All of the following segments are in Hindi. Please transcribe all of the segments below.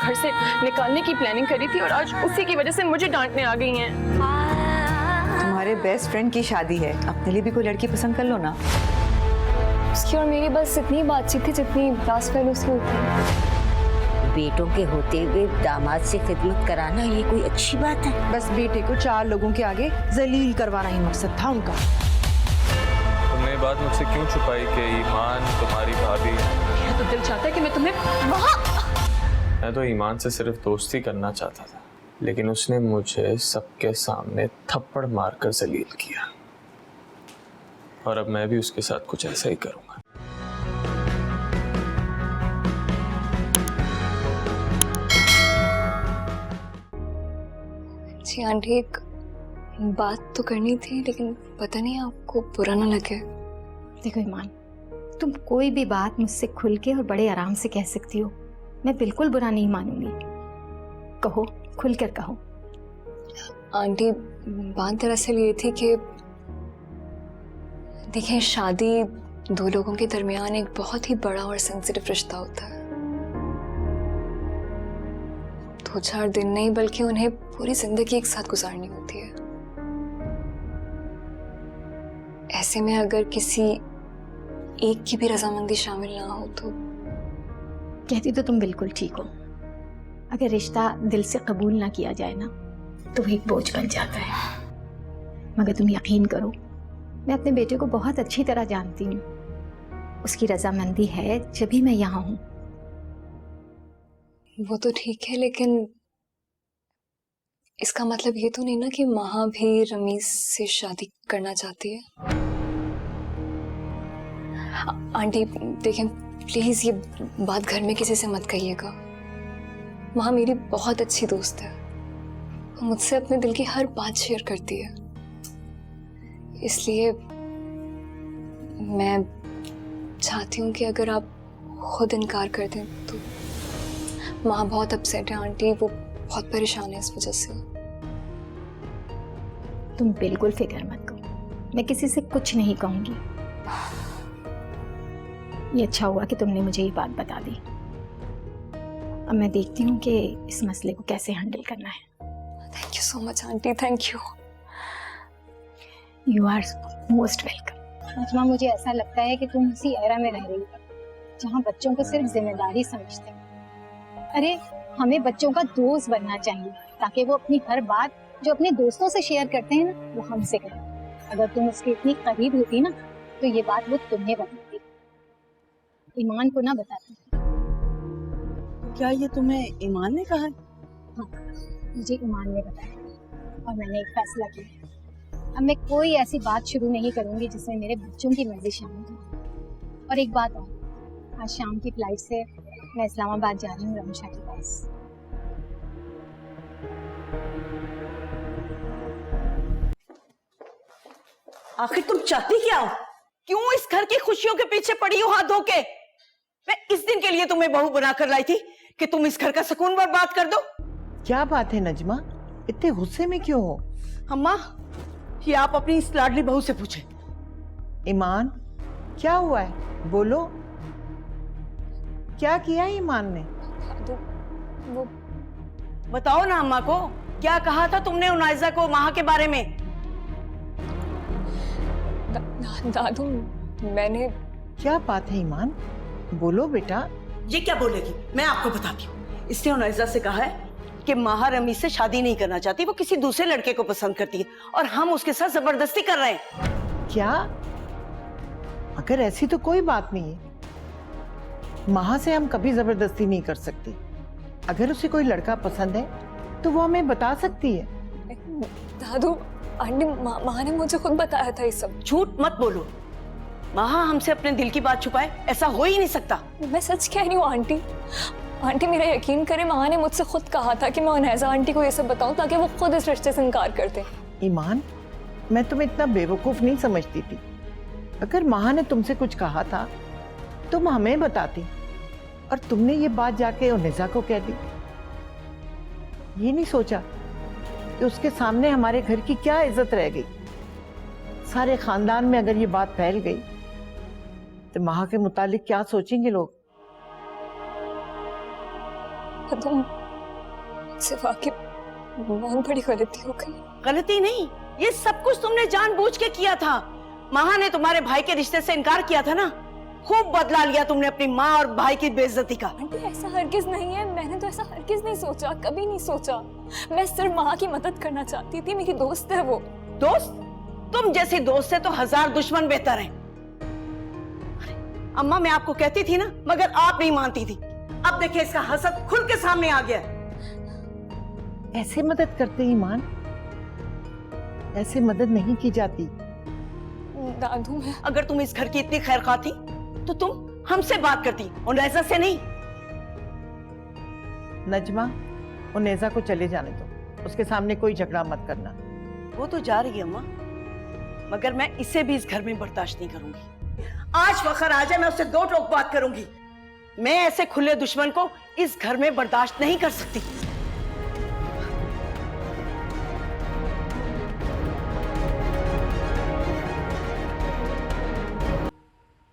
घर से निकालने की प्लानिंग करी थी और आज उसी की वजह से मुझे डांटने आ गई हैं। तुम्हारे बेस्ट फ्रेंड की शादी है, अपने लिए भी कोई लड़की पसंद कर लो ना। उसकी और मेरी बस इतनी बातचीत थी जितनी क्लास फेलोज की होती है। बेटों के होते हुए दामाद से खिदमत कराना ये कोई अच्छी बात है? बस बेटे को 4 लोगों के आगे जलील करवाना ही मकसद था उनका। तुमने ये बात मुझसे क्यों छुपाई कि ईमान तुम्हारी भाभी? मेरा तो दिल चाहता है कि मैं तुम्हें मैं तो ईमान से सिर्फ दोस्ती करना चाहता था, लेकिन उसने मुझे सबके सामने थप्पड़ मारकर जलील किया और अब मैं भी उसके साथ कुछ ऐसा ही करूंगा। जी आंटी, एक बात तो करनी थी, लेकिन पता नहीं आपको बुरा ना लगे। देखो ईमान, तुम कोई भी बात मुझसे खुल के और बड़े आराम से कह सकती हो, मैं बिल्कुल बुरा नहीं मानूंगी। कहो, खुलकर कहो। आंटी, बात दरअसल ये थी कि देखिए, शादी 2 लोगों के दरमियान एक बहुत ही बड़ा और सेंसिटिव रिश्ता होता है। 2-4 दिन नहीं बल्कि उन्हें पूरी जिंदगी एक साथ गुजारनी होती है। ऐसे में अगर किसी एक की भी रजामंदी शामिल ना हो तो कहती तो तुम बिल्कुल ठीक हो। अगर रिश्ता दिल से कबूल ना किया जाए ना तो वो एक बोझ बन जाता है। मगर तुम यकीन करो, मैं अपने बेटे को बहुत अच्छी तरह जानती हूँ। उसकी रजामंदी है जब भी मैं यहाँ हूँ। वो तो ठीक है, लेकिन इसका मतलब ये तो नहीं ना कि महा भी रमीज से शादी करना चाहती है। आंटी देखें, प्लीज ये बात घर में किसी से मत कहिएगा। महा मेरी बहुत अच्छी दोस्त है, वो मुझसे अपने दिल की हर बात शेयर करती है। इसलिए मैं चाहती हूँ कि अगर आप खुद इनकार कर दें तो। माँ बहुत अपसेट है आंटी, वो बहुत परेशान है इस वजह से। तुम बिल्कुल फिक्र मत करो, मैं किसी से कुछ नहीं कहूंगी। ये अच्छा हुआ कि तुमने मुझे ये बात बता दी। अब मैं देखती हूँ कि इस मसले को कैसे हैंडल करना है। Thank you so much aunty, thank you. You are most welcome. Najma, मुझे ऐसा लगता है कि तुम उसी एरा में रह रही हो जहाँ बच्चों को सिर्फ जिम्मेदारी समझते हैं। अरे हमें बच्चों का दोस्त बनना चाहिए ताकि वो अपनी हर बात जो अपने दोस्तों से शेयर करते हैं ना, वो हमसे करें। अगर तुम उसके इतनी करीब होती ना तो ये बात वो तुम्हें बताती, ईमान को ना बताती। क्या ये तुम्हें ईमान ने कहा? हाँ, मुझे ईमान ने बताया और मैंने एक फैसला किया। अब मैं कोई ऐसी बात शुरू नहीं करूंगी जिसमें मेरे बच्चों की मर्जी शामिल हो। और एक बात और, आज शाम की फ्लाइट से मैं इस्लामाबाद जा रही हूँ रमशा के पास। आखिर तुम चाहती क्या हो? क्यों इस घर की खुशियों के पीछे पड़ी हो हाथ धो के? मैं इस दिन के लिए तुम्हें बहू बनाकर लाई थी कि तुम इस घर का सुकून बर्बाद कर दो। क्या बात है नजमा, इतने गुस्से में क्यों हो? अम्मा, ये आप अपनी इस लाडली बहू से पूछे। ईमान, क्या हुआ है? बोलो, क्या किया ईमान ने? वो बताओ ना अम्मा को, क्या कहा था तुमने उनाइजा को माह के बारे में? दादू, मैंने। क्या बात है ईमान, बोलो बेटा। ये क्या बोलेगी, मैं आपको बताती हूँ। इसने उनाइजा से कहा है कि माह रमीज से शादी नहीं करना चाहती, वो किसी दूसरे लड़के को पसंद करती है और हम उसके साथ जबरदस्ती कर रहे हैं। क्या? अगर ऐसी तो कोई बात नहीं है, माह से हम कभी जबरदस्ती नहीं कर सकते। अगर उसे कोई लड़का पसंद है तो वो हमें बता सकती है। दादू, आंटी, माँ ने मुझे खुद बताया था ये सब। झूठ मत बोलो, माह हमसे अपने दिल की बात छुपाए, ऐसा हो ही नहीं सकता। मैं सच कह रही हूँ आंटी। आंटी मेरा यकीन करें, माँ ने मुझसे खुद कहा था कि मैं उनैजा आंटी को ये सब बताऊं ताकि वो खुद इस रिश्ते से इनकार कर दे। ईमान, मैं तुम्हें इतना बेवकूफ नहीं समझती थी। अगर माह ने तुमसे कुछ कहा था तुम हमें बताती, और तुमने ये बात जाके उनैजा को कह दी। ये नहीं सोचा कि उसके सामने हमारे घर की क्या इज्जत रह गई। सारे खानदान में अगर ये बात फैल गई तो माह के मुतालिक क्या सोचेंगे लोग। तुम मुझसे वाकई बहुत बड़ी गलती हो गई। गलती नहीं, ये सब कुछ तुमने जानबूझ के किया था। महा ने तुम्हारे भाई के रिश्ते से इनकार किया था ना, खूब बदला लिया तुमने अपनी माँ और भाई की बेइज्जती का। आंटी ऐसा हरगिज नहीं है, मैंने तो ऐसा हरगिज नहीं सोचा, कभी नहीं सोचा। मैं सिर्फ माँ की मदद करना चाहती थी, मेरी दोस्त है वो। दोस्त? तुम जैसी दोस्त से तो 1000 दुश्मन बेहतर हैं। अम्मा मैं आपको कहती थी ना, मगर आप नहीं मानती थी। अब देखिए इसका हसद खुल के सामने आ गया। ऐसे मदद करते ईमान, ऐसे मदद नहीं की जाती। दादू मैं अगर तुम इस घर की इतनी खैरखवाह थी तो तुम हमसे बात करती और नैज़ा से नहीं। नजमा, उन्नेजा को चले जाने दो, उसके सामने कोई झगड़ा मत करना। वो तो जा रही है अम्मा, मगर मैं इसे भी इस घर में बर्दाश्त नहीं करूंगी। आज फखर आ जाए मैं उससे 2 टोक बात करूंगी। मैं ऐसे खुले दुश्मन को इस घर में बर्दाश्त नहीं कर सकती।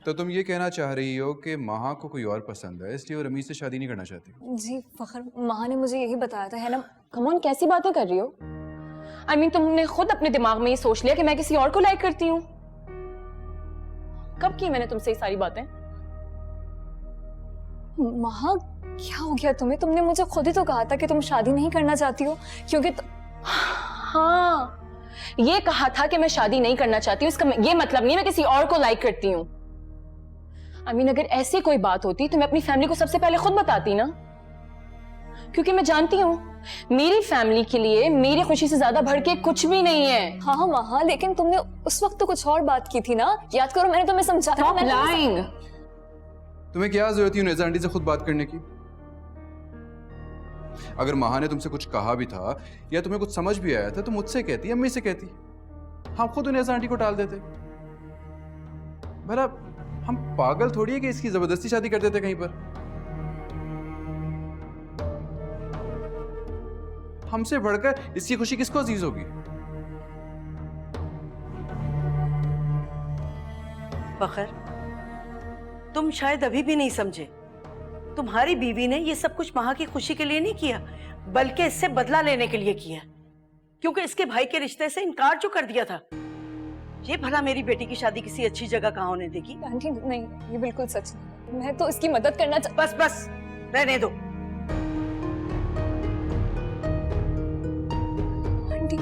तो तुम ये कहना चाह रही हो कि महा को कोई और पसंद है, इसलिए वो रमीज से शादी नहीं करना चाहती? जी फखर, माँ ने मुझे यही बताया था, है ना? कमोन, कैसी बातें कर रही हो? I mean, तुमने खुद अपने दिमाग में ये सोच लिया कि मैं किसी और को लाइक करती हूँ? कब की मैंने तुमसे ये सारी बातें? माँ क्या हो गया तुम्हें? तुमने मुझे खुद ही तो कहा था कि तुम शादी नहीं करना चाहती हो, क्योंकि हाँ, ये कहा था कि मैं शादी नहीं करना चाहती हूँ, इसका ये मतलब नहीं मैं किसी और को लाइक करती हूँ। I mean, अगर ऐसी कोई बात होती तो मैं अपनी फैमिली को सबसे पहले खुद बताती ना, क्योंकि मैं जानती हूँ मेरी फैमिली के लिए मेरी खुशी से ज्यादा बढ़ के कुछ भी नहीं है। हाँ माँ, लेकिन तुमने उस वक्त तो कुछ और बात की थी ना, याद करो, मैंने तुम्हें समझाया। Stop lying। तुम्हें क्या जरूरत है नैज़ा आंटी से खुद बात करने की? अगर महा ने तुमसे कुछ कहा भी था या तुम्हें कुछ समझ भी आया था तो मुझसे कहती, अम्मी से कहती, हम खुद नैज़ा आंटी को टाल देते। भला हम पागल थोड़ी है कि इसकी जबरदस्ती शादी कर देते कहीं पर। हमसे बढ़कर इसकी खुशी किसको अजीज होगी? फखर, तुम शायद अभी भी नहीं समझे। तुम्हारी बीवी ने ये सब कुछ महा की खुशी के लिए नहीं किया, बल्कि इससे बदला लेने के लिए किया, क्योंकि इसके भाई के रिश्ते से इनकार जो कर दिया था। ये भला मेरी बेटी की शादी किसी अच्छी जगह कहाँ होने देगी? आंटी नहीं, ये बिल्कुल सच नहीं, मैं तो इसकी मदद करना बस बस रहने दो। आंटी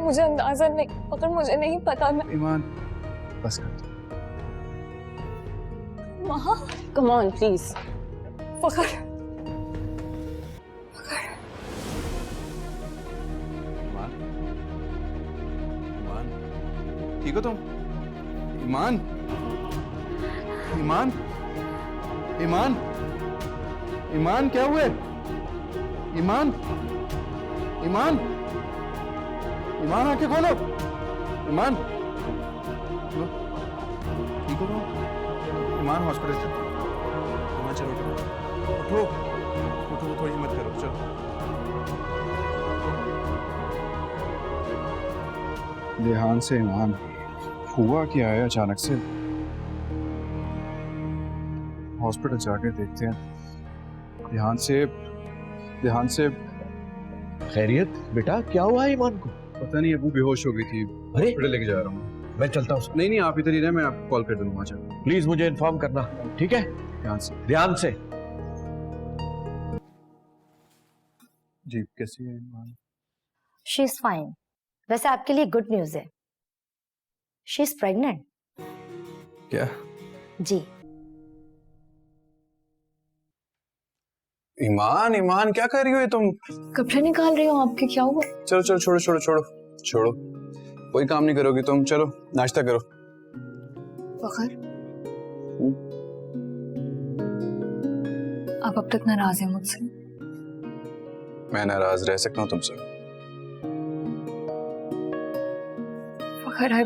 मुझे अंदाजा नहीं, अगर मुझे नहीं पता। मैं ईमान बस कर दो। महा, Come on, please। फखर, ईमान, ईमान, ठीक हो तुम? ईमान, ईमान, ईमान, ईमान क्या हुआ? ईमान, ईमान, ईमान आंखें खोलो। ईमान, ठीक हो तुम? ईमान हॉस्पिटल चलो। ईमान चलो, उठो, उठो, उठो, थोड़ी हिम्मत करो, चलो। ध्यान से ईमान, हुआ क्या है अचानक से? हॉस्पिटल जाके देखते हैं। ध्यान से, ध्यान से। खैरियत बेटा, क्या हुआ ईमान को? पता नहीं, अबू बेहोश हो गई थी, अरे हॉस्पिटल लेके जा रहा हूँ। मैं चलता हूँ। नहीं नहीं, आप इधर ही रहे, मैं आपको कॉल कर दूंगा वहाँ जाकर। प्लीज मुझे इन्फॉर्म करना, ठीक है? ध्यान से। ध्यान से। जी कैसी है ईमान? She is fine. वैसे आपके लिए गुड न्यूज है, शी इज प्रेग्नेंट। क्या? जी। ईमान, ईमान क्या कर रही हो ये तुम? कपड़े निकाल रही हो आपके, क्या हुआ? चलो चलो, छोड़ो छोड़ो छोड़ो छोड़ो, कोई काम नहीं करोगी तुम, चलो नाश्ता करो। फखर, आप अब तक नाराज हैं मुझसे? मैं नाराज रह सकता हूँ तुमसे? फखर, आई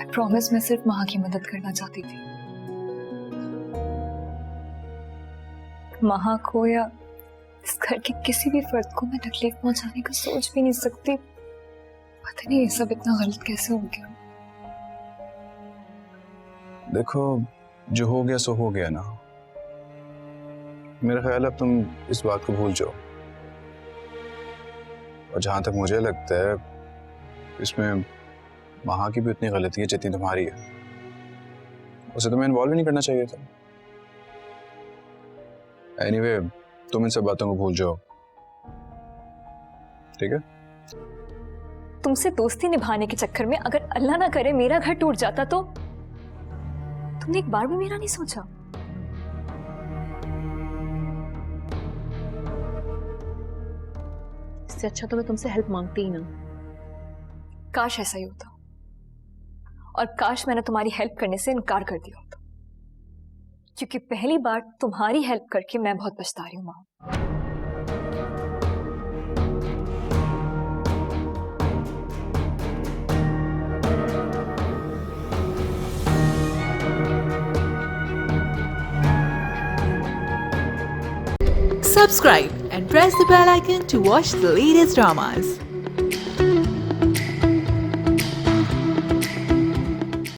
प्रॉमिस, मैं सिर्फ माँ की मदद करना चाहती थी। माँ को या इस घर के किसी भी फर्द को मैं तकलीफ पहुंचाने का सोच भी नहीं सकती। पता नहीं ये सब इतना गलत कैसे हो गया। देखो, जो हो गया सो हो गया ना। मेरा ख्याल है अब तुम इस बात को भूल जाओ। और जहां तक मुझे लगता है इसमें महा की भी उतनी गलती है जितनी तुम्हारी है। उसे तुम्हें इन्वॉल्व ही नहीं करना चाहिए था। एनीवे, तुम इन सब बातों को भूल जाओ, ठीक है? तुमसे दोस्ती निभाने के चक्कर में अगर अल्लाह ना करे मेरा घर टूट जाता तो तुमने एक बार भी मेरा नहीं सोचा। इससे अच्छा तो मैं तुमसे हेल्प मांगती ही ना। काश ऐसा ही होता, और काश मैंने तुम्हारी हेल्प करने से इनकार कर दिया होता, क्योंकि पहली बार तुम्हारी हेल्प करके मैं बहुत पछता रही हूँ माँ। Subscribe and press the bell icon to watch the latest dramas.